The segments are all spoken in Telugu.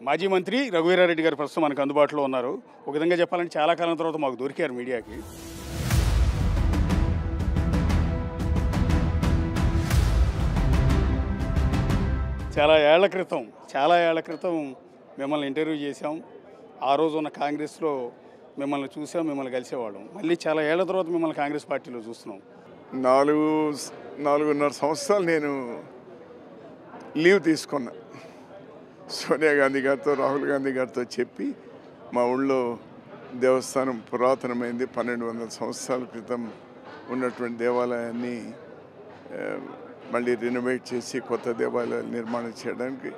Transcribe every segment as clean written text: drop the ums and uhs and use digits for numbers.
మాజీ మంత్రి రఘువీరారెడ్డి గారు ప్రస్తుతం మనకు అందుబాటులో ఉన్నారు. ఒక విధంగా చెప్పాలంటే చాలా కాలం తర్వాత మాకు దొరికారు మీడియాకి. చాలా ఏళ్ల క్రితం మిమ్మల్ని ఇంటర్వ్యూ చేశాం. ఆ రోజు ఉన్న కాంగ్రెస్లో మిమ్మల్ని చూసాం, మిమ్మల్ని కలిసేవాళ్ళం. మళ్ళీ చాలా ఏళ్ల తర్వాత మిమ్మల్ని కాంగ్రెస్ పార్టీలో చూస్తున్నాం. 4.5 సంవత్సరాలు నేను లీవ్ తీసుకున్నా. సోనియా గాంధీ గారితో, రాహుల్ గాంధీ గారితో చెప్పి మా ఊళ్ళో దేవస్థానం పురాతనమైంది, 1200 సంవత్సరాల క్రితం ఉన్నటువంటి దేవాలయాన్ని మళ్ళీ రినోవేట్ చేసి కొత్త దేవాలయాలు నిర్మాణం చేయడానికి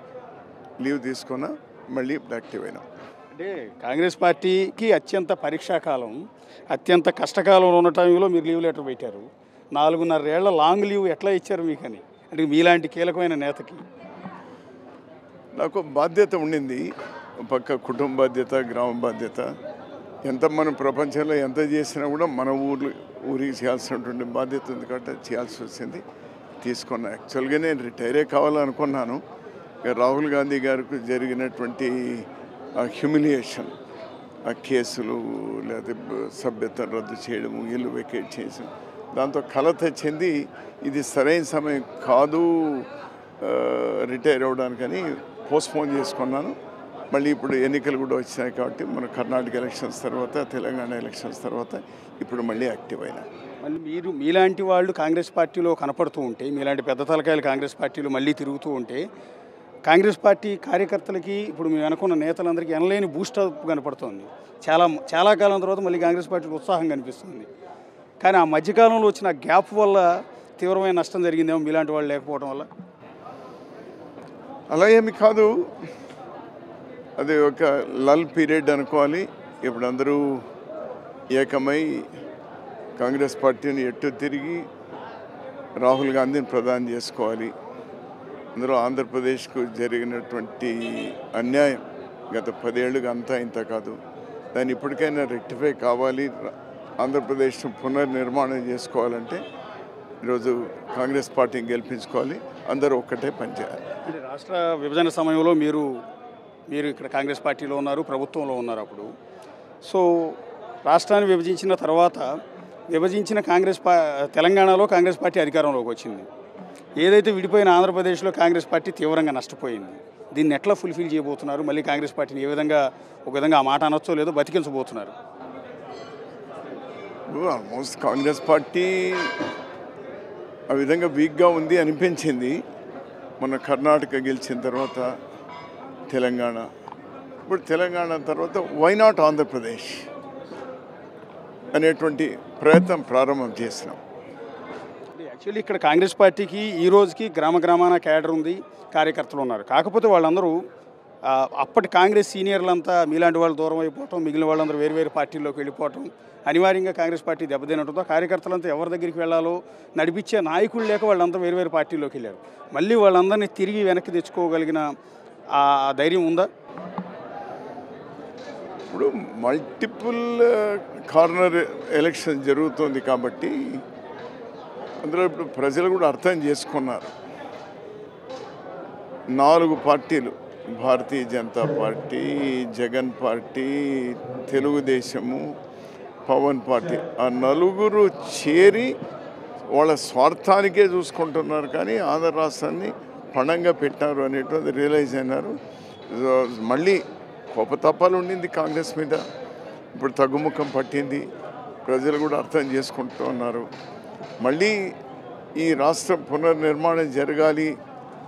లీవ్ తీసుకున్నా. మళ్ళీ ఇప్పుడు యాక్టివ్ అయినా. అంటే కాంగ్రెస్ పార్టీకి అత్యంత పరీక్షాకాలం, అత్యంత కష్టకాలంలో ఉన్న టైంలో మీరు లీవ్ లెటర్ పెట్టారు. 4.5 ఏళ్ల లాంగ్ లీవ్ ఎట్లా ఇచ్చారు మీకని? అంటే మీలాంటి కీలకమైన నేతకి నాకు బాధ్యత ఉండింది. పక్క కుటుంబ బాధ్యత, గ్రామ బాధ్యత. ఎంత మనం ప్రపంచంలో ఎంత చేసినా కూడా మన ఊరికి చేయాల్సినటువంటి బాధ్యత ఉంది కాబట్టి చేయాల్సి వచ్చింది, తీసుకున్నా. యాక్చువల్గా నేను రిటైరే కావాలనుకున్నాను. రాహుల్ గాంధీ గారికి జరిగినటువంటి హ్యూమిలియేషన్, ఆ కేసులు లేదా సభ్యత్వం రద్దు చేయడము, ఇల్లు వెకేట్ చేయడం, దాంతో కలత చెంది ఇది సరైన సమయం కాదు రిటైర్ అవ్వడానికని పోస్ట్పోన్ చేసుకున్నాను. మళ్ళీ ఇప్పుడు ఎన్నికలు కూడా వచ్చినాయి కాబట్టి మన కర్ణాటక ఎలక్షన్స్ తర్వాత, తెలంగాణ ఎలక్షన్స్ తర్వాత ఇప్పుడు మళ్ళీ యాక్టివ్ అయినా. మళ్ళీ మీలాంటి వాళ్ళు కాంగ్రెస్ పార్టీలో కనపడుతూ ఉంటే, మీలాంటి పెద్ద తలకాయలు కాంగ్రెస్ పార్టీలో మళ్ళీ తిరుగుతూ ఉంటే, కాంగ్రెస్ పార్టీ కార్యకర్తలకి ఇప్పుడు మేము అనుకున్న నేతలందరికీ ఎనలేని బూస్టప్ కనపడుతుంది. చాలా కాలం తర్వాత మళ్ళీ కాంగ్రెస్ పార్టీలో ఉత్సాహం కనిపిస్తుంది. కానీ ఆ మధ్యకాలంలో వచ్చిన గ్యాప్ వల్ల తీవ్రమైన నష్టం జరిగిందేమో మీలాంటి వాళ్ళు లేకపోవడం వల్ల. అలా ఏమి కాదు, అది ఒక లల్ పీరియడ్ అనుకోవాలి. ఇప్పుడు అందరూ ఏకమై కాంగ్రెస్ పార్టీని ఎట్టు తిరిగి రాహుల్ గాంధీని ప్రధాని చేసుకోవాలి. అందులో ఆంధ్రప్రదేశ్కు జరిగినటువంటి అన్యాయం గత 10 ఏళ్ళుగా అంతా ఇంత కాదు, దాన్ని ఇప్పటికైనా రెక్టిఫై కావాలి. ఆంధ్రప్రదేశ్ పునర్నిర్మాణం చేసుకోవాలంటే ఈరోజు కాంగ్రెస్ పార్టీని గెలిపించుకోవాలి. అందరూ ఒక్కటే పనిచేయాలి. అంటే రాష్ట్ర విభజన సమయంలో మీరు ఇక్కడ కాంగ్రెస్ పార్టీలో ఉన్నారు, ప్రభుత్వంలో ఉన్నారు. అప్పుడు సో రాష్ట్రాన్ని విభజించిన తర్వాత విభజించిన తెలంగాణలో కాంగ్రెస్ పార్టీ అధికారంలోకి వచ్చింది. ఏదైతే విడిపోయిన ఆంధ్రప్రదేశ్లో కాంగ్రెస్ పార్టీ తీవ్రంగా నష్టపోయింది. దీన్ని ఎట్లా ఫుల్ఫిల్ చేయబోతున్నారు? మళ్ళీ కాంగ్రెస్ పార్టీని ఏ విధంగా, ఒక విధంగా ఆ మాట అనొచ్చో లేదో బతికించబోతున్నారు? ఆల్మోస్ట్ కాంగ్రెస్ పార్టీ ఆ విధంగా వీక్గా ఉంది అనిపించింది. మొన్న కర్ణాటక గెలిచిన తర్వాత తెలంగాణ, ఇప్పుడు తెలంగాణ తర్వాత వై నాట్ ఆంధ్రప్రదేశ్ అనేటువంటి ప్రయత్నం ప్రారంభం చేసినాం. యాక్చువల్లీ ఇక్కడ కాంగ్రెస్ పార్టీకి ఈ రోజుకి గ్రామాన క్యాడర్ ఉంది, కార్యకర్తలు ఉన్నారు. కాకపోతే వాళ్ళందరూ అప్పటి కాంగ్రెస్ సీనియర్లంతా మీలాంటి వాళ్ళు దూరం అయిపోవటం, మిగిలిన వాళ్ళందరూ వేరు పార్టీల్లోకి వెళ్ళిపోవటం, అనివార్యంగా కాంగ్రెస్ పార్టీ దెబ్బతినడంతో కార్యకర్తలంతా ఎవరి దగ్గరికి వెళ్ళాలో నడిపించే నాయకులు లేక వాళ్ళంతా వేరు పార్టీల్లోకి వెళ్ళారు. మళ్ళీ వాళ్ళందరినీ తిరిగి వెనక్కి తెచ్చుకోగలిగిన ఆ ధైర్యం ఉందా? ఇప్పుడు మల్టిపుల్ కార్నర్ ఎలక్షన్ జరుగుతుంది కాబట్టి అందులో ఇప్పుడు ప్రజలు కూడా అర్థం చేసుకున్నారు. 4 పార్టీలు, Bharatiya Janata party, Jagan party, Telugu Desam, Pawan party, ఆ నలుగురు చేరి వాళ్ళ స్వార్థానికే చూసుకుంటున్నారు. కానీ ఆంధ్ర రాష్ట్రాన్ని పణంగా పెట్టారు అనేటువంటి రియలైజ్ అయినారు. మళ్ళీ కోపతాపాలు ఉండింది కాంగ్రెస్ మీద, ఇప్పుడు తగ్గుముఖం పట్టింది. ప్రజలు కూడా అర్థం చేసుకుంటూ ఉన్నారు. మళ్ళీ ఈ రాష్ట్రం పునర్నిర్మాణం జరగాలి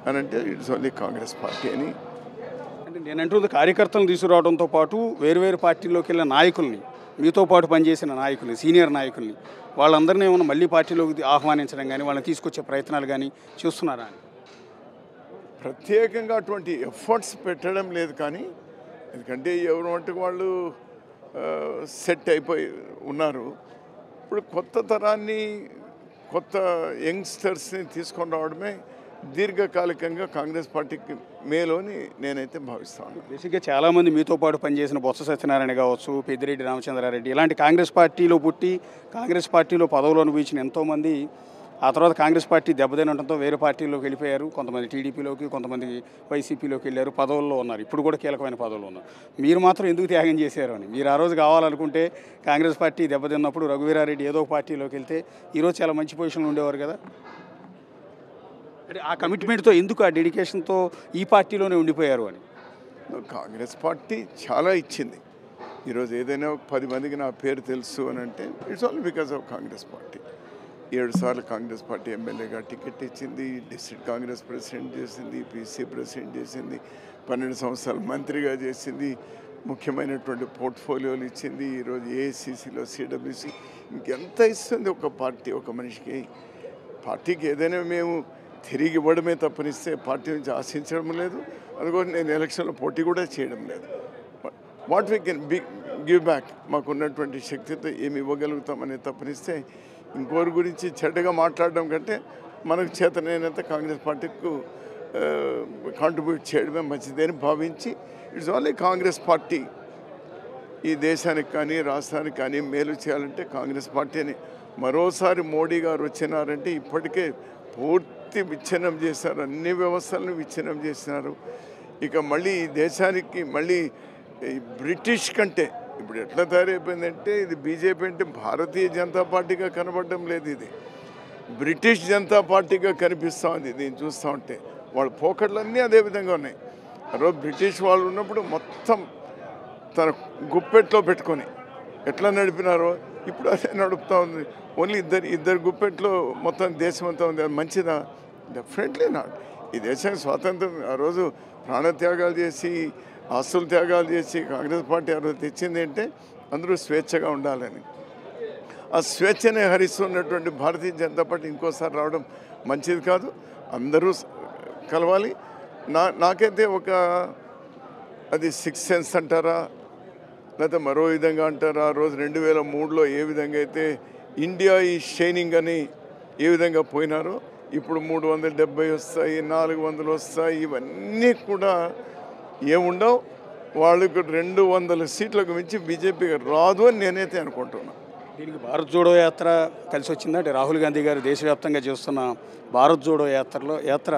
అని అంటే ఇట్స్ ఓన్లీ కాంగ్రెస్ పార్టీ అని. అంటే నేనంటుంది కార్యకర్తలను తీసుకురావడంతో పాటు వేరు పార్టీల్లోకి వెళ్ళిన నాయకుల్ని, మీతో పాటు పనిచేసిన నాయకుల్ని, సీనియర్ నాయకుల్ని, వాళ్ళందరినీ ఏమన్నా మళ్ళీ పార్టీలోకి ఆహ్వానించడం కానీ, వాళ్ళని తీసుకొచ్చే ప్రయత్నాలు కానీ చూస్తున్నారా అని? ప్రత్యేకంగా అటువంటి ఎఫర్ట్స్ పెట్టడం లేదు. కానీ ఎందుకంటే ఎవరు మట్టుకు వాళ్ళు సెట్ అయిపోయి ఉన్నారు. ఇప్పుడు కొత్త తరాన్ని, కొత్త యంగ్స్టర్స్ని తీసుకొని రావడమే దీర్ఘకాలికంగా కాంగ్రెస్ పార్టీకి మేలోని నేనైతే భావిస్తాను. బేసిక్గా చాలామంది మీతో పాటు పనిచేసిన బొత్స సత్యనారాయణ కావచ్చు, పెద్దిరెడ్డి రామచంద్రారెడ్డి, ఇలాంటి కాంగ్రెస్ పార్టీలో పుట్టి కాంగ్రెస్ పార్టీలో పదవులు అనుభవించిన ఎంతోమంది ఆ తర్వాత కాంగ్రెస్ పార్టీ దెబ్బతినడంతో వేరే పార్టీలోకి వెళ్ళిపోయారు. కొంతమంది టీడీపీలోకి, కొంతమంది వైసీపీలోకి వెళ్ళారు. పదవుల్లో ఉన్నారు. ఇప్పుడు కూడా కీలకమైన పదవుల్లో ఉన్నారు. మీరు మాత్రం ఎందుకు త్యాగం చేశారు అని. మీరు ఆ రోజు కావాలనుకుంటే కాంగ్రెస్ పార్టీ దెబ్బతిన్నప్పుడు రఘువీరారెడ్డి ఏదో ఒక పార్టీలోకి వెళ్తే ఈరోజు చాలా మంచి పొజిషన్లో ఉండేవారు కదా. అంటే ఆ కమిట్మెంట్తో ఎందుకు, ఆ డెడికేషన్తో ఈ పార్టీలోనే ఉండిపోయారు అని. కాంగ్రెస్ పార్టీ చాలా ఇచ్చింది. ఈరోజు ఏదైనా 10 మందికి నా పేరు తెలుసు అని అంటే it's all because of Congress party. 7 సార్లు కాంగ్రెస్ పార్టీ ఎమ్మెల్యేగా టికెట్ ఇచ్చింది, డిస్ట్రిక్ట్ కాంగ్రెస్ ప్రెసిడెంట్ చేసింది, పీసీ ప్రెసిడెంట్ చేసింది, 12 సంవత్సరాలు మంత్రిగా చేసింది, ముఖ్యమైనటువంటి పోర్ట్ఫోలియోలు ఇచ్చింది. ఈరోజు ఏఐసిసిలో సిడబ్ల్యూసి ఇంకెంత ఇస్తుంది ఒక పార్టీ, ఒక మనిషికి. పార్టీకి ఏదైనా మేము తిరిగి ఇవ్వడమే తప్పనిస్తే పార్టీ నుంచి ఆశించడం లేదు. అందుకోసం నేను ఎలక్షన్లో పోటీ కూడా చేయడం లేదు. What we can give back, మాకున్నటువంటి శక్తితో ఏమి ఇవ్వగలుగుతామని తప్పనిస్తే ఇంకోరి గురించి చెడ్డగా మాట్లాడడం కంటే మనకు చేతనైనంత కాంగ్రెస్ పార్టీకు కాంట్రిబ్యూట్ చేయడమే మంచిదని భావించి ఇట్స్ ఓన్లీ కాంగ్రెస్ పార్టీ ఈ దేశానికి కానీ రాష్ట్రానికి కానీ మేలు చేయాలంటే కాంగ్రెస్ పార్టీని. మరోసారి మోడీ గారు వచ్చినారంటే ఇప్పటికే పూర్తి విచ్ఛిన్నం చేశారు, అన్ని వ్యవస్థలను విచ్ఛిన్నం చేసినారు. ఇక మళ్ళీ ఈ దేశానికి మళ్ళీ బ్రిటిష్ కంటే ఇప్పుడు ఎట్లా తయారైపోయిందంటే ఇది బీజేపీ అంటే భారతీయ జనతా పార్టీగా కనబడడం లేదు, ఇది బ్రిటిష్ జనతా పార్టీగా కనిపిస్తూ ఉంది. దీన్ని చూస్తూ ఉంటే వాళ్ళ పోకట్లన్నీ అదే విధంగా ఉన్నాయి. ఆ రోజు బ్రిటిష్ వాళ్ళు ఉన్నప్పుడు మొత్తం తన గుప్పెట్లో పెట్టుకొని ఎట్లా నడిపినారో ఇప్పుడు అదే నడుపుతూ ఉంది. ఓన్లీ ఇద్దరు గుప్పెట్లో మొత్తం దేశం అంతా ఉంది. అది మంచిదా? Definitely not. ఈ దేశానికి స్వాతంత్రం ఆ రోజు ప్రాణత్యాగాలు చేసి, ఆస్తుల త్యాగాలు చేసి కాంగ్రెస్ పార్టీ ఆ రోజు తెచ్చింది అంటే అందరూ స్వేచ్ఛగా ఉండాలని. ఆ స్వేచ్ఛనే హరిస్తున్నటువంటి భారతీయ జనతా పార్టీ ఇంకోసారి రావడం మంచిది కాదు. అందరూ కలవాలి. నాకైతే ఒక అది 6th సెన్స్ అంటారా లేకపోతే మరో విధంగా అంటారా, ఆ రోజు 2003లో ఏ విధంగా అయితే ఇండియా ఈ షైనింగ్ అని ఏ విధంగా పోయినారో ఇప్పుడు 370 వస్తాయి, 400 వస్తాయి, ఇవన్నీ కూడా ఏముండవు. వాళ్ళకు 200 సీట్లకు మించి బీజేపీకి రాదు అని నేనైతే అనుకుంటున్నాను. దీనికి భారత్ జోడో యాత్ర కలిసి వచ్చిందా? అంటే రాహుల్ గాంధీ గారు దేశవ్యాప్తంగా చేస్తున్న భారత్ జోడో యాత్ర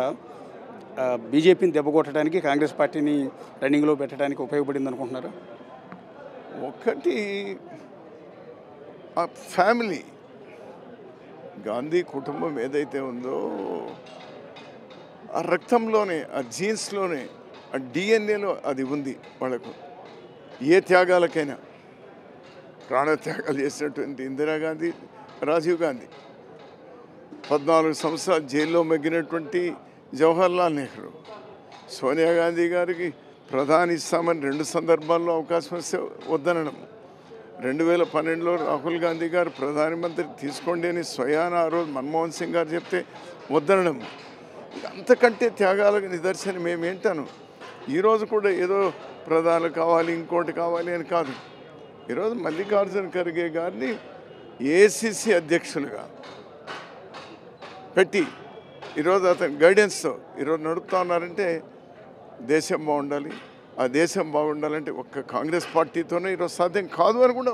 బీజేపీని దెబ్బకొట్టడానికి, కాంగ్రెస్ పార్టీని రన్నింగ్లో పెట్టడానికి ఉపయోగపడింది అనుకుంటున్నారా? ఒకటి ఆ ఫ్యామిలీ, గాంధీ కుటుంబం ఏదైతే ఉందో ఆ రక్తంలోనే, ఆ జీన్స్లోనే, ఆ డిఎన్ఏలో అది ఉంది వాళ్ళకు. ఏ త్యాగాలకైనా ప్రాణత్యాగాలు చేసినటువంటి ఇందిరాగాంధీ, రాజీవ్ గాంధీ, 14 సంవత్సరాలు జైల్లో మగ్గినటువంటి జవహర్లాల్ నెహ్రూ, సోనియా గాంధీ గారికి ప్రధాని ఇస్తామని 2 సందర్భాల్లో అవకాశం వస్తే వద్దనడం, 2012లో రాహుల్ గాంధీ గారు ప్రధానమంత్రి తీసుకోండి అని స్వయాన ఆ రోజు మన్మోహన్ సింగ్ గారు చెప్తే వద్దనడం. అంతకంటే త్యాగాలకు నిదర్శనం ఏమేంటాను. ఈరోజు కూడా ఏదో ప్రధానులు కావాలి, ఇంకోటి కావాలి అని కాదు. ఈరోజు మల్లికార్జున ఖర్గే గారిని ఏఐసిసి అధ్యక్షులుగా పెట్టి ఈరోజు అతని గైడెన్స్తో ఈరోజు నడుపుతా ఉన్నారంటే దేశం బాగుండాలి. ఆ దేశం బాగుండాలంటే ఒక్క కాంగ్రెస్ పార్టీతోనే ఈరోజు సాధ్యం కాదు అని కూడా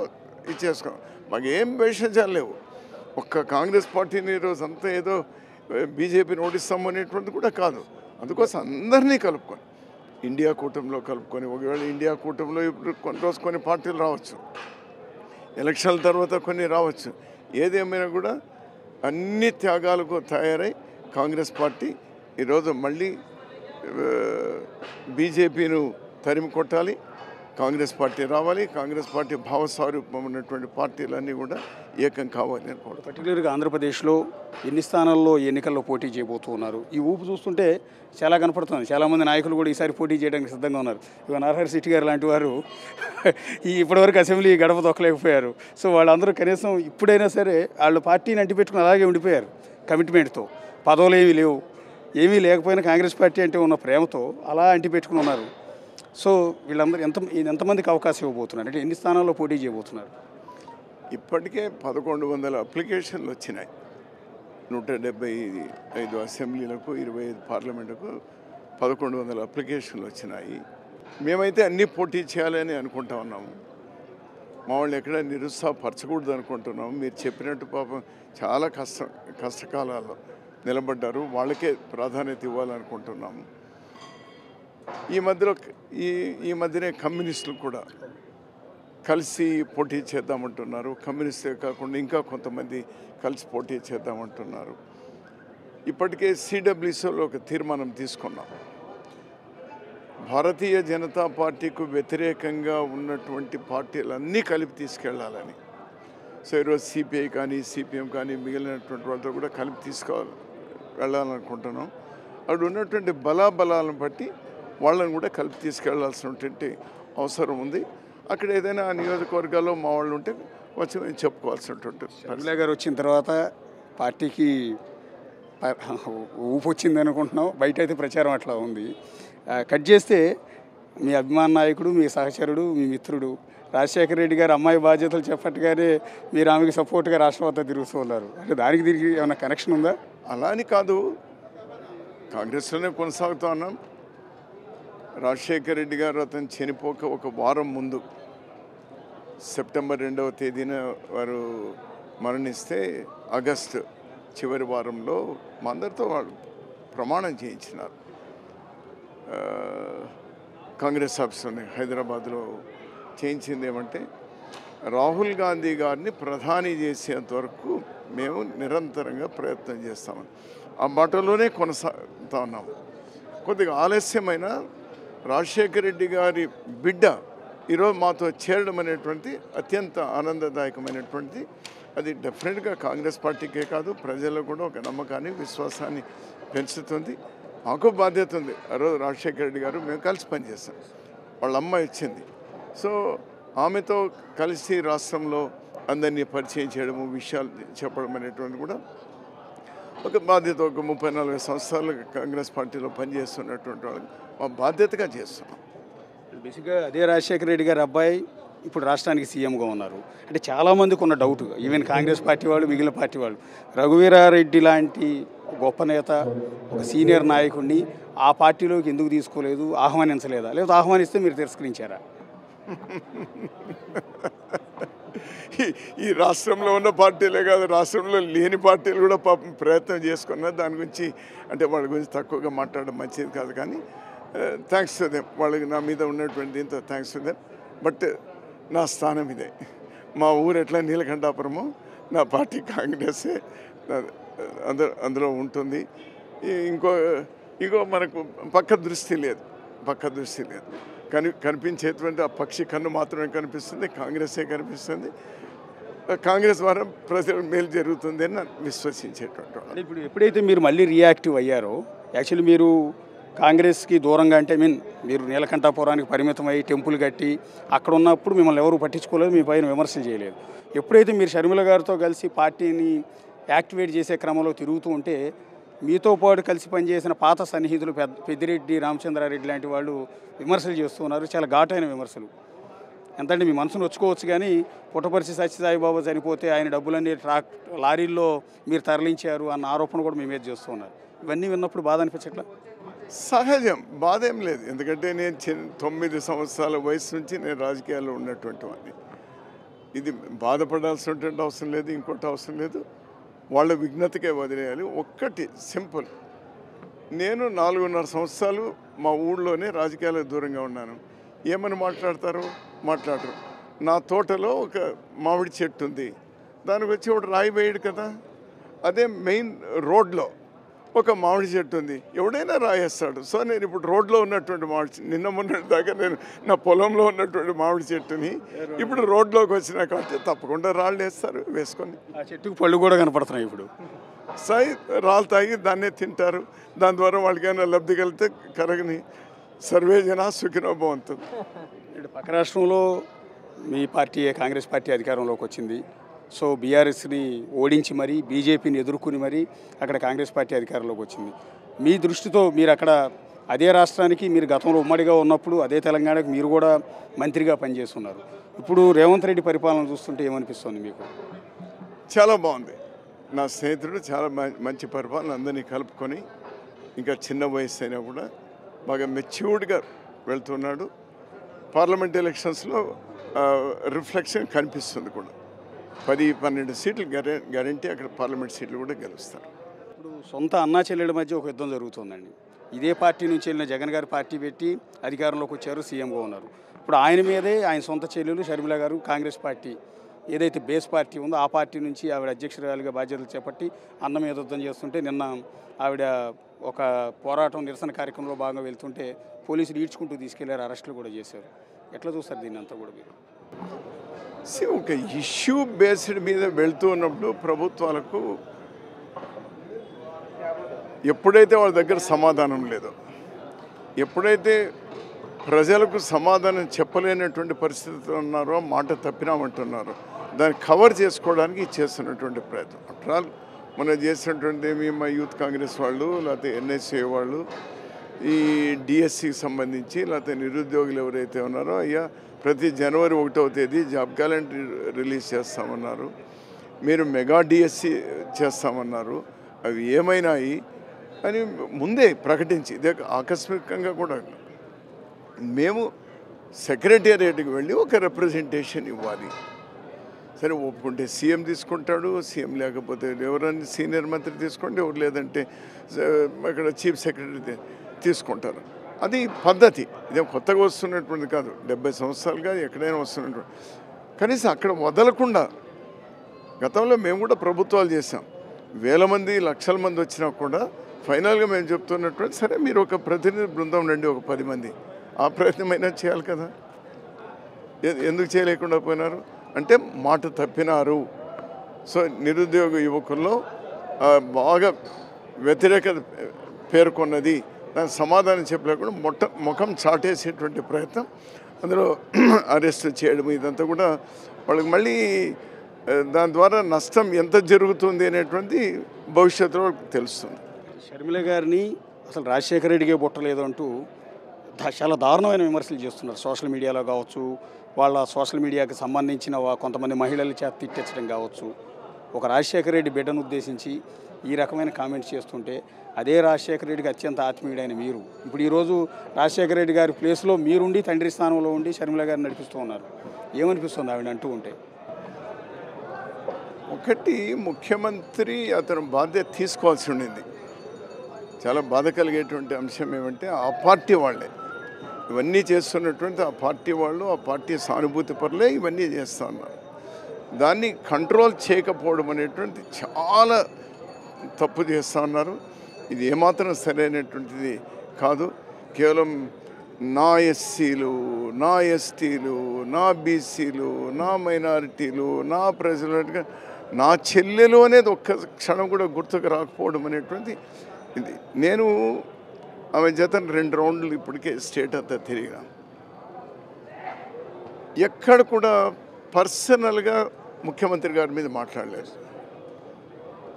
ఇచ్చేసుకోం. మాకు ఏం విషయాలు లేవు. ఒక్క కాంగ్రెస్ పార్టీని ఈరోజు అంతా ఏదో బీజేపీని ఓడిస్తాము అనేటువంటిది కూడా కాదు. అందుకోసం అందరినీ కలుపుకొని ఇండియా కూటమిలో కలుపుకొని, ఒకవేళ ఇండియా కూటమిలో ఇప్పుడు రోజు కొన్ని పార్టీలు రావచ్చు, ఎలక్షన్ల తర్వాత కొన్ని రావచ్చు. ఏదేమైనా కూడా అన్ని త్యాగాలకు తయారై కాంగ్రెస్ పార్టీ ఈరోజు మళ్ళీ బీజేపీను తరిమి కొట్టాలి, కాంగ్రెస్ పార్టీ రావాలి. కాంగ్రెస్ పార్టీ భావస్వరూపం ఉన్నటువంటి పార్టీలన్నీ కూడా ఏకం కావాలి అనుకోవడం. పర్టికులర్గా ఆంధ్రప్రదేశ్లో ఎన్ని స్థానాల్లో ఎన్నికల్లో పోటీ చేయబోతున్నారు? ఈ ఊపు చూస్తుంటే చాలా కనపడుతుంది. చాలామంది నాయకులు కూడా ఈసారి పోటీ చేయడానికి సిద్ధంగా ఉన్నారు. ఇక నరహరి సిటీ గారు లాంటి వారు ఇప్పటివరకు అసెంబ్లీ గడప దొక్కలేకపోయారు. సో వాళ్ళందరూ కనీసం ఇప్పుడైనా సరే వాళ్ళు పార్టీని అంటిపెట్టుకుని అలాగే ఉండిపోయారు కమిట్మెంట్తో. పదవులు ఏమీ లేవు, ఏమీ లేకపోయినా కాంగ్రెస్ పార్టీ అంటే ఉన్న ప్రేమతో అలా అంటిపెట్టుకుని ఉన్నారు. సో వీళ్ళందరూ ఎంతమందికి అవకాశం ఇవ్వబోతున్నారు? అంటే ఎన్ని స్థానాల్లో పోటీ చేయబోతున్నారు? ఇప్పటికే 1100 అప్లికేషన్లు వచ్చినాయి. 175 అసెంబ్లీలకు, 25 పార్లమెంటుకు 1100 అప్లికేషన్లు వచ్చినాయి. మేమైతే అన్నీ పోటీ చేయాలని అనుకుంటా ఉన్నాము. మా వాళ్ళని ఎక్కడ నిరుత్సాహపరచకూడదు అనుకుంటున్నాం. మీరు చెప్పినట్టు పాపం చాలా కష్టకాలాల్లో నిలబడ్డారు, వాళ్ళకే ప్రాధాన్యత ఇవ్వాలనుకుంటున్నాము. ఈ మధ్యనే కమ్యూనిస్టులు కూడా కలిసి పోటీ చేద్దామంటున్నారు. కమ్యూనిస్టే కాకుండా ఇంకా కొంతమంది కలిసి పోటీ చేద్దామంటున్నారు. ఇప్పటికే సిడబ్ల్యూసీలో ఒక తీర్మానం తీసుకున్నాం. భారతీయ జనతా పార్టీకు వ్యతిరేకంగా ఉన్నటువంటి పార్టీలన్నీ కలిపి తీసుకెళ్లాలని. సో ఈరోజు సిపిఐ కానీ సిపిఎం కానీ మిగిలినటువంటి వాళ్ళతో కూడా కలిపి వెళ్ళాలనుకుంటున్నాం. అక్కడ ఉన్నటువంటి బలాబలాలను బట్టి వాళ్ళని కూడా కలిపి తీసుకెళ్లాల్సినటువంటి అవసరం ఉంది. అక్కడ ఏదైనా ఆ నియోజకవర్గాల్లో మా వాళ్ళు ఉంటే వచ్చి మేము చెప్పుకోవాల్సినటువంటి. షర్మిల గారు వచ్చిన తర్వాత పార్టీకి ఊపు వచ్చింది అనుకుంటున్నాం. బయట అయితే ప్రచారం అట్లా ఉంది. కట్ చేస్తే మీ అభిమాన నాయకుడు, మీ సహచరుడు, మీ మిత్రుడు రాజశేఖర రెడ్డి గారు అమ్మాయి బాధ్యతలు చెప్పట్టుగానే మీరు ఆమెకి సపోర్ట్గా రాష్ట్రమంతా తిరుగుతూ ఉన్నారు. అంటే దానికి దీనికి ఏమైనా కనెక్షన్ ఉందా? అలా అని కాదు, కాంగ్రెస్లోనే కొనసాగుతూ ఉన్నాం. రాజశేఖర రెడ్డి గారు అతను చనిపోక ఒక వారం ముందు సెప్టెంబర్ 2వ తేదీన వారు మరణిస్తే ఆగస్టు చివరి వారంలో మా అందరితో వాళ్ళు ప్రమాణం చేయించినారు. కాంగ్రెస్ ఆఫీస్లోనే హైదరాబాద్లో చేయించింది ఏమంటే, రాహుల్ గాంధీ గారిని ప్రధాని చేసేంత వరకు మేము నిరంతరంగా ప్రయత్నం చేస్తామని ఆ బాటలోనే కొనసాగుతా ఉన్నాము. కొద్దిగా ఆలస్యమైన రాజశేఖర రెడ్డి గారి బిడ్డ ఈరోజు మాతో చేరడం అనేటువంటి అత్యంత ఆనందదాయకమైనటువంటి. అది డెఫినెట్గా కాంగ్రెస్ పార్టీకే కాదు, ప్రజల్లో కూడా ఒక నమ్మకాన్ని, విశ్వాసాన్ని పెంచుతుంది. మాకు బాధ్యత ఉంది. ఆ రోజు రాజశేఖర రెడ్డి గారు మేము కలిసి పనిచేస్తాం. వాళ్ళ అమ్మాయి వచ్చింది. సో ఆమెతో కలిసి రాష్ట్రంలో అందరినీ పరిచయం చేయడము, విషయాలు చెప్పడం అనేటువంటి కూడా ఒక బాధ్యత. ఒక 30-40 సంవత్సరాలు కాంగ్రెస్ పార్టీలో పనిచేస్తున్నటువంటి వాళ్ళకి మా బాధ్యతగా చేస్తున్నాం. బేసిక్గా అదే రాజశేఖర రెడ్డి గారి అబ్బాయి ఇప్పుడు రాష్ట్రానికి సీఎంగా ఉన్నారు. అంటే చాలామందికి ఉన్న డౌట్, ఈవెన్ కాంగ్రెస్ పార్టీ వాళ్ళు, మిగిలిన పార్టీ వాళ్ళు, రఘువీరారెడ్డి లాంటి గొప్ప నేత, ఒక సీనియర్ నాయకుడిని ఆ పార్టీలోకి ఎందుకు తీసుకోలేదు, ఆహ్వానించలేదా, లేదా ఆహ్వానిస్తే మీరు తిరస్కరించారా? ఈ రాష్ట్రంలో ఉన్న పార్టీలే కాదు, రాష్ట్రంలో లేని పార్టీలు కూడా పాపం ప్రయత్నం చేసుకున్నారు. దాని గురించి అంటే వాళ్ళ గురించి తక్కువగా మాట్లాడడం మంచిది కాదు. కానీ థ్యాంక్స్ టు దెమ్, వాళ్ళకి నా మీద ఉన్నటువంటి దీంతో థ్యాంక్స్ టు దెమ్. బట్ నా స్థానం ఇదే. మా ఊరు ఎట్లా నీలకంఠాపురమో నా పార్టీ కాంగ్రెసే అందులో ఉంటుంది. ఇంకో మనకు పక్క దృష్టి లేదు. కనిపించేటువంటి ఆ పక్షి కన్ను మాత్రమే కనిపిస్తుంది, కాంగ్రెసే కనిపిస్తుంది. కాంగ్రెస్ ద్వారా ప్రజలకు మేలు జరుగుతుంది అని విశ్వసించేటువంటి వాళ్ళు. ఇప్పుడు ఎప్పుడైతే మీరు మళ్ళీ రియాక్టివ్ అయ్యారో, యాక్చువల్లీ మీరు కాంగ్రెస్కి దూరంగా, అంటే మీరు నీలకంఠాపురానికి పరిమితం అయ్యి టెంపుల్ కట్టి అక్కడ ఉన్నప్పుడు మిమ్మల్ని ఎవరు పట్టించుకోలేదు, మీ పైన విమర్శలు చేయలేదు. ఎప్పుడైతే మీరు షర్మిల గారితో కలిసి పార్టీని యాక్టివేట్ చేసే క్రమంలో తిరుగుతూ ఉంటే, మీతో పాటు కలిసి పనిచేసిన పాత సన్నిహితులు పెద్దిరెడ్డి, రామచంద్రారెడ్డి లాంటి వాళ్ళు విమర్శలు చేస్తున్నారు. చాలా ఘాటైన విమర్శలు. ఎంతంటే మీ మనసును వచ్చుకోవచ్చు, కానీ పుట్టపర్తి సత్యసాయిబాబా చనిపోతే ఆయన డబ్బులన్నీ లారీల్లో మీరు తరలించారు అన్న ఆరోపణ కూడా మీ మీద చేస్తున్నారు. ఇవన్నీ విన్నప్పుడు బాధ అనిపించట్లా? సహజం, బాధ ఏం లేదు. ఎందుకంటే నేను 9 సంవత్సరాల వయసు నుంచి నేను రాజకీయాల్లో ఉన్నటువంటి వాడిని. ఇది బాధపడాల్సినటువంటి అవసరం లేదు, ఇంకోటి అవసరం లేదు. వాళ్ళ విఘ్నతకే వదిలేయాలి. ఒక్కటి సింపుల్, నేను 4.5 సంవత్సరాలు మా ఊళ్ళోనే రాజకీయాలకు దూరంగా ఉన్నాను. ఏమని మాట్లాడతారు? మాట్లాడరు. నా తోటలో ఒక మామిడి చెట్టు ఉంది, దానికి వచ్చి ఒకటి రాయి వేయడు కదా. అదే మెయిన్ రోడ్లో ఒక మామిడి చెట్టు ఉంది, ఎవడైనా రాయేస్తాడు. సో నేను ఇప్పుడు రోడ్లో ఉన్నటువంటి నిన్న మొన్నటి దాకా నేను నా పొలంలో ఉన్నటువంటి మామిడి చెట్టుని ఇప్పుడు రోడ్లోకి వచ్చినా కాబట్టి తప్పకుండా రాళ్ళు వేస్తారు, వేసుకొని. ఆ చెట్టుకు పళ్ళు కూడా కనపడుతున్నాయి ఇప్పుడు. రాళ్ళు తాగి దాన్నే తింటారు. దాని ద్వారా వాళ్ళకి ఏమైనా లబ్ధి కలిగితే కరగని. సర్వే జన సుఖినో భవంతు. పక్క రాష్ట్రంలో మీ పార్టీ, కాంగ్రెస్ పార్టీ అధికారంలోకి వచ్చింది. సో బీఆర్ఎస్ని ఓడించి మరీ, బీజేపీని ఎదుర్కొని మరీ అక్కడ కాంగ్రెస్ పార్టీ అధికారంలోకి వచ్చింది. మీ దృష్టితో మీరు అక్కడ అదే రాష్ట్రానికి, మీరు గతంలో ఉమ్మడిగా ఉన్నప్పుడు అదే తెలంగాణకు మీరు కూడా మంత్రిగా పనిచేస్తున్నారు. ఇప్పుడు రేవంత్ రెడ్డి పరిపాలన చూస్తుంటే ఏమనిపిస్తుంది మీకు? చాలా బాగుంది. నా స్నేహితుడు చాలా మంచి పరిపాలన, అందరినీ కలుపుకొని, ఇంకా చిన్న వయసు అయినా కూడా బాగా మెచ్యూర్డ్గా వెళ్తున్నాడు. పార్లమెంట్ ఎలక్షన్స్లో రిఫ్లెక్షన్ కనిపిస్తుంది కూడా. 10-12 సీట్లు గ్యారంటీ అక్కడ పార్లమెంట్ సీట్లు కూడా గెలుస్తారు. ఇప్పుడు సొంత అన్నా చెల్లెల మధ్య ఒక యుద్ధం జరుగుతుందండి. ఇదే పార్టీ నుంచి వెళ్ళిన జగన్ గారు పార్టీ పెట్టి అధికారంలోకి వచ్చారు, సీఎంగా ఉన్నారు. ఇప్పుడు ఆయన మీదే ఆయన సొంత చెల్లెలు షర్మిల గారు కాంగ్రెస్ పార్టీ ఏదైతే బేస్ పార్టీ ఉందో ఆ పార్టీ నుంచి ఆవిడ అధ్యక్షురాలుగా బాధ్యతలు చేపట్టి అన్న మీద యుద్ధం చేస్తుంటే నిన్న ఆవిడ ఒక పోరాటం నిరసన కార్యక్రమంలో భాగంగా వెళ్తుంటే పోలీసులు ఈడ్చుకుంటూ తీసుకెళ్లారు, అరెస్టులు కూడా చేశారు. ఎట్లా చూస్తారు దీన్ని అంతా కూడా మీరు? ఒక ఇష్యూ బేస్డ్ మీద వెళ్తూ ఉన్నప్పుడు ప్రభుత్వాలకు ఎప్పుడైతే వాళ్ళ దగ్గర సమాధానం లేదో, ఎప్పుడైతే ప్రజలకు సమాధానం చెప్పలేనటువంటి పరిస్థితులు ఉన్నారో, మాట తప్పినామంటున్నారో, దాన్ని కవర్ చేసుకోవడానికి చేస్తున్నటువంటి ప్రయత్నం. ఆఫ్టర్ ఆల్ మనం చేసినటువంటి మా యూత్ కాంగ్రెస్ వాళ్ళు, లేకపోతే ఎన్ఎస్ఏ వాళ్ళు, ఈ డిఎస్సికి సంబంధించి లేకపోతే నిరుద్యోగులు ఎవరైతే ఉన్నారో, అయ్యా ప్రతి జనవరి 1వ తేదీ జాబ్ క్యాలెండర్ రిలీజ్ చేస్తామన్నారు, మీరు మెగా డిఎస్సి చేస్తామన్నారు, అవి ఏమైనాయి అని ముందే ప్రకటించి, ఇదే ఆకస్మికంగా కూడా మేము సెక్రటేరియట్కి వెళ్ళి ఒక రిప్రజెంటేషన్ ఇవ్వాలి. సరే ఒప్పుకుంటే సీఎం తీసుకుంటాడు, సీఎం లేకపోతే ఎవరైనా సీనియర్ మంత్రి తీసుకోండి, ఎవరు లేదంటే అక్కడ చీఫ్ సెక్రటరీ తీసుకుంటారు. అది పద్ధతి. ఇదేం కొత్తగా వస్తున్నటువంటి కాదు, 70 సంవత్సరాలుగా ఎక్కడైనా వస్తున్నటువంటి. కనీసం అక్కడ వదలకుండా, గతంలో మేము కూడా ప్రభుత్వాలు చేసాం, వేల మంది లక్షల మంది వచ్చినా కూడా ఫైనల్గా మేము చెప్తున్నటువంటి సరే మీరు ఒక ప్రతినిధి బృందం రండి, ఒక 10 మంది, ఆ ప్రయత్నమైనా చేయాలి కదా. ఎందుకు చేయలేకుండా పోయినారు అంటే మాట తప్పినారు. సో నిరుద్యోగ యువకుల్లో బాగా వ్యతిరేకత పేర్కొన్నది, దానికి సమాధానం చెప్పలేకుండా ముఖం చాటేసేటువంటి ప్రయత్నం, అందులో అరెస్ట్ చేయడం, ఇదంతా కూడా వాళ్ళకి మళ్ళీ దాని ద్వారా నష్టం ఎంత జరుగుతుంది అనేటువంటి భవిష్యత్తులో వాళ్ళకి తెలుస్తుంది. షర్మిల గారిని అసలు రాజశేఖర రెడ్డికే పుట్టలేదు అంటూ చాలా దారుణమైన విమర్శలు చేస్తున్నారు సోషల్ మీడియాలో కావచ్చు, వాళ్ళ సోషల్ మీడియాకి సంబంధించిన కొంతమంది మహిళల చేత తిట్టించడం కావచ్చు. ఒక రాజశేఖర రెడ్డి బిడ్డను ఉద్దేశించి ఈ రకమైన కామెంట్స్ చేస్తుంటే, అదే రాజశేఖర రెడ్డికి అత్యంత ఆత్మీయుడైన మీరు ఇప్పుడు ఈరోజు రాజశేఖర రెడ్డి గారి ప్లేస్లో మీరుండి తండ్రి స్థానంలో ఉండి షర్మిల గారిని నడిపిస్తూ ఉన్నారు. ఏమనిపిస్తుంది ఆవిడ అంటూ ఉంటే? ఒకటి, ముఖ్యమంత్రి అతను బాధ్యత తీసుకోవాల్సి ఉండింది. చాలా బాధ కలిగేటువంటి అంశం ఏమంటే ఆ పార్టీ వాళ్ళే ఇవన్నీ చేస్తున్నటువంటి, ఆ పార్టీ వాళ్ళు, ఆ పార్టీ సానుభూతి పరులే ఇవన్నీ చేస్తూ ఉన్నారు. దాన్ని కంట్రోల్ చేయకపోవడం అనేటువంటి చాలా తప్పు చేస్తూ ఉన్నారు. ఇది ఏమాత్రం సరైనటువంటిది కాదు. కేవలం నా ఎస్సీలు, నా ఎస్టీలు, నా బీసీలు, నా మైనారిటీలు, నా ప్రజలు, నా చెల్లెలు అనేది ఒక్క క్షణం కూడా గుర్తుకు రాకపోవడం అనేటువంటి ఇది. నేను ఆమె జత 2 రౌండ్లు ఇప్పటికే స్టేట్ అంతా తిరిగినా, ఎక్కడ కూడా పర్సనల్గా ముఖ్యమంత్రి గారి మీద మాట్లాడలేదు.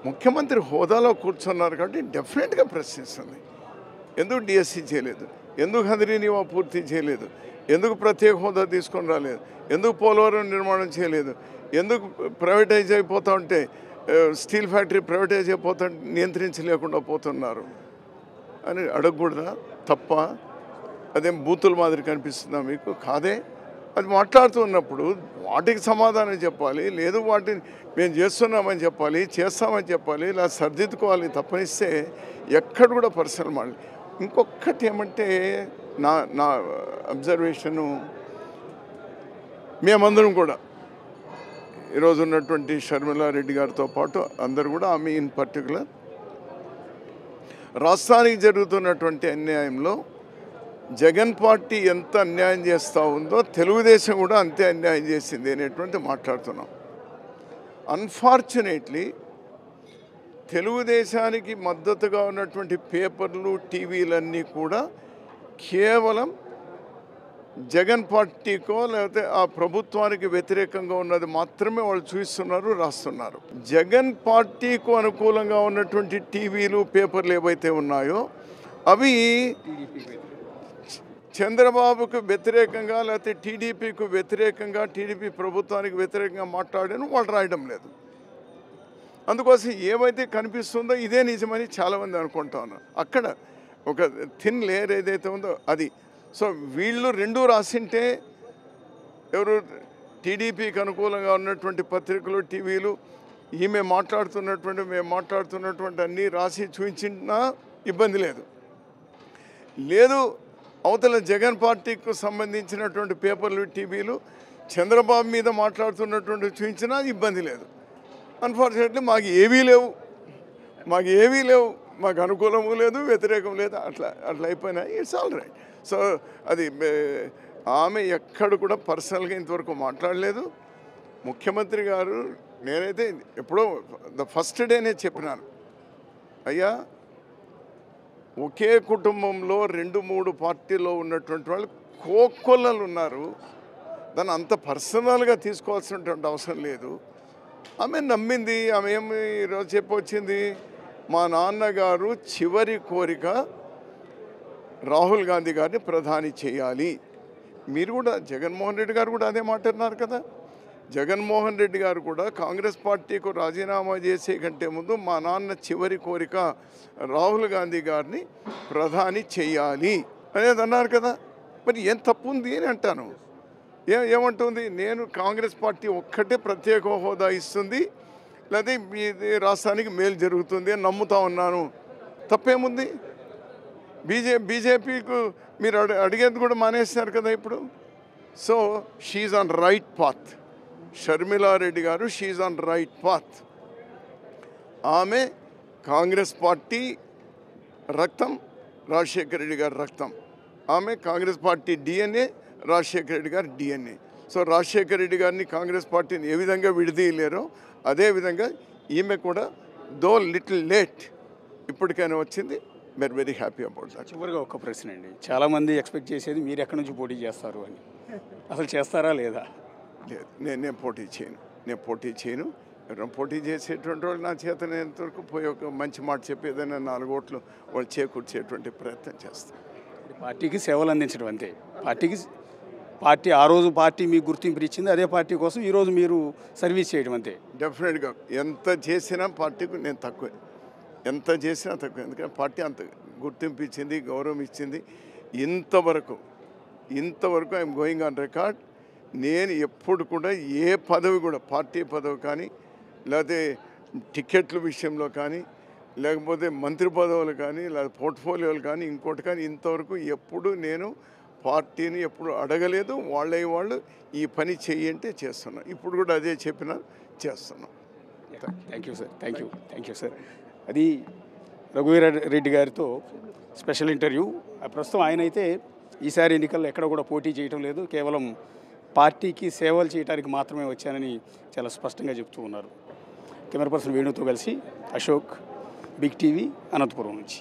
ముఖ్యమంత్రి హోదాలో కూర్చున్నారు కాబట్టి డెఫినెట్గా ప్రశ్నిస్తుంది. ఎందుకు డిఎస్సి చేయలేదు, ఎందుకు హంద్రీనివా పూర్తి చేయలేదు, ఎందుకు ప్రత్యేక హోదా తీసుకొని రాలేదు, ఎందుకు పోలవరం నిర్మాణం చేయలేదు, ఎందుకు ప్రైవేటైజ్ అయిపోతూ ఉంటే స్టీల్ ఫ్యాక్టరీ ప్రైవేటైజ్ అయిపోతూ నియంత్రించలేకుండా పోతున్నారు అని అడగకూడదా? తప్ప అదేం బూతుల మాదిరి కనిపిస్తుందా మీకు? కాదే. అది మాట్లాడుతూ ఉన్నప్పుడు వాటికి సమాధానం చెప్పాలి, లేదు వాటిని మేము చేస్తున్నామని చెప్పాలి, చేస్తామని చెప్పాలి, ఇలా సర్దిద్దుకోవాలి. తప్పనిస్తే ఎక్కడ కూడా పర్సనల్ మాట. ఇంకొకటి ఏమంటే నా అబ్జర్వేషను, మేమందరం కూడా ఈరోజు ఉన్నటువంటి షర్మిలారెడ్డి గారితో పాటు అందరూ కూడా, ఆమె ఇన్ పర్టికులర్, రాష్ట్రానికి జరుగుతున్నటువంటి అన్యాయంలో జగన్ పార్టీ ఎంత అన్యాయం చేస్తూ ఉందో తెలుగుదేశం కూడా అంతే అన్యాయం చేసింది అనేటువంటి మాట్లాడుతున్నాం. అన్ఫార్చునేట్లీ తెలుగుదేశానికి మద్దతుగా ఉన్నటువంటి పేపర్లు, టీవీలన్నీ కూడా కేవలం జగన్ పార్టీకో లేకపోతే ఆ ప్రభుత్వానికి వ్యతిరేకంగా ఉన్నది మాత్రమే వాళ్ళు చూపిస్తున్నారు, రాస్తున్నారు. జగన్ పార్టీకు అనుకూలంగా ఉన్నటువంటి టీవీలు, పేపర్లు ఏవైతే ఉన్నాయో అవి చంద్రబాబుకు వ్యతిరేకంగా లేకపోతే టీడీపీకి వ్యతిరేకంగా, టీడీపీ ప్రభుత్వానికి వ్యతిరేకంగా మాట్లాడాను వాళ్ళు రాయడం లేదు. అందుకోసం ఏమైతే కనిపిస్తుందో ఇదే నిజమని చాలామంది అనుకుంటా ఉన్నారు. అక్కడ ఒక థిన్ లేయర్ ఏదైతే ఉందో అది. సో వీళ్ళు 2 రాసింటే ఎవరు టీడీపీకి అనుకూలంగా ఉన్నటువంటి పత్రికలు, టీవీలు ఈమె మాట్లాడుతున్నటువంటి, మేము మాట్లాడుతున్నటువంటి అన్నీ రాసి చూపించినా ఇబ్బంది లేదు. లేదు అవతల జగన్ పార్టీకి సంబంధించినటువంటి పేపర్లు, టీవీలు చంద్రబాబు మీద మాట్లాడుతున్నటువంటి చూపించినా ఇబ్బంది లేదు. అన్ఫార్చునేట్లీ మాకు ఏవీ లేవు, మాకు అనుకూలము లేదు, వ్యతిరేకం లేదు, అట్లా అయిపోయినాయి. It's all right. సో అది ఆమె ఎక్కడ కూడా పర్సనల్గా ఇంతవరకు మాట్లాడలేదు. ముఖ్యమంత్రి గారు, నేనైతే ఎప్పుడో ఫస్ట్ డేనే చెప్పినాను, అయ్యా ఒకే కుటుంబంలో 2-3 పార్టీలో ఉన్నటువంటి వాళ్ళు కోకొల్లలు ఉన్నారు, దాన్ని అంత పర్సనల్గా తీసుకోవాల్సినటువంటి అవసరం లేదు. ఆమె నమ్మింది. ఆమె ఏమి ఈరోజు చెప్పొచ్చింది, మా నాన్నగారు చివరి కోరిక రాహుల్ గాంధీ గారిని ప్రధాని చేయాలి. మీరు కూడా, జగన్మోహన్ రెడ్డి గారు కూడా అదే మాట అన్నారు కదా. జగన్మోహన్ రెడ్డి గారు కూడా కాంగ్రెస్ పార్టీకు రాజీనామా చేసే కంటే ముందు మా నాన్న చివరి కోరిక రాహుల్ గాంధీ గారిని ప్రధాని చేయాలి అనేది అన్నారు కదా. మరి ఏం తప్పు ఉంది అని అంటాను. ఏమంటుంది, నేను కాంగ్రెస్ పార్టీ ఒక్కటే ప్రత్యేక హోదా ఇస్తుంది, లేదా ఈ రాష్ట్రానికి మేలు జరుగుతుంది అని నమ్ముతా ఉన్నాను. తప్పేముంది? బీజేపీకు మీరు అడిగేది కూడా మానేస్తున్నారు కదా ఇప్పుడు. So she's on right path. Sharmila Reddy గారు షీఈ్ ఆన్ రైట్ పాత్. ఆమె కాంగ్రెస్ పార్టీ రక్తం, రాజశేఖర రెడ్డి గారి రక్తం. ఆమె కాంగ్రెస్ పార్టీ డిఎన్ఏ, రాజశేఖర రెడ్డి గారి డిఎన్ఏ. సో రాజశేఖర రెడ్డి గారిని, కాంగ్రెస్ పార్టీని ఏ విధంగా విడదీయలేరో అదేవిధంగా ఈమె కూడా దో లిటిల్ లేట్ ఇప్పటికైనా వచ్చింది. We are very happy about that. చివరిగా ఒక ప్రశ్న అండి, చాలామంది ఎక్స్పెక్ట్ చేసేది మీరు ఎక్కడి నుంచి పోటీ చేస్తారు అని. అసలు చేస్తారా లేదా? లేదు, నేను పోటీ చేయను. ఎవరైనా పోటీ చేసేటువంటి వాళ్ళు నా చేత నేంతవరకు పోయి ఒక మంచి మాట చెప్పి ఏదైనా 4 ఓట్లు వాళ్ళు చేకూర్చేటువంటి ప్రయత్నం చేస్తాను. పార్టీకి సేవలు అందించడం అంతే. పార్టీ ఆ రోజు పార్టీ మీకు గుర్తింపు ఇచ్చింది, అదే పార్టీ కోసం ఈరోజు మీరు సర్వీస్ చేయడం అంతే. డెఫినెట్గా ఎంత చేసినా పార్టీకి నేను తక్కువే, ఎంత చేసినా తక్కువ. ఎందుకంటే పార్టీ అంత గుర్తింపు ఇచ్చింది, గౌరవం ఇచ్చింది. ఇంతవరకు ఐఎమ్ గోయింగ్ ఆన్ రికార్డ్. నేను ఎప్పుడు కూడా ఏ పదవి కూడా, పార్టీ పదవి కానీ, లేకపోతే టికెట్ల విషయంలో కానీ, లేకపోతే మంత్రి పదవులు కానీ, లేదా పోర్ట్ఫోలియోలు కానీ, ఇంకోటి కానీ, ఇంతవరకు ఎప్పుడు నేను పార్టీని ఎప్పుడు అడగలేదు. వాళ్ళు ఈ పని చెయ్యంటే చేస్తున్నాం. ఇప్పుడు కూడా అదే చెప్పినా చేస్తున్నాం. Thank you sir. అది రఘువీర్ రెడ్డి గారితో స్పెషల్ ఇంటర్వ్యూ. ప్రస్తుతం ఆయన అయితే ఈసారి ఎన్నికల్లో ఎక్కడ కూడా పోటీ చేయటం లేదు, కేవలం పార్టీకి సేవలు చేయడానికి మాత్రమే వచ్చానని చాలా స్పష్టంగా చెప్తూ ఉన్నారు. కెమెరా పర్సన్ వేణుతో కలిసి అశోక్, బిగ్ టీవీ, అనంతపురం నుంచి.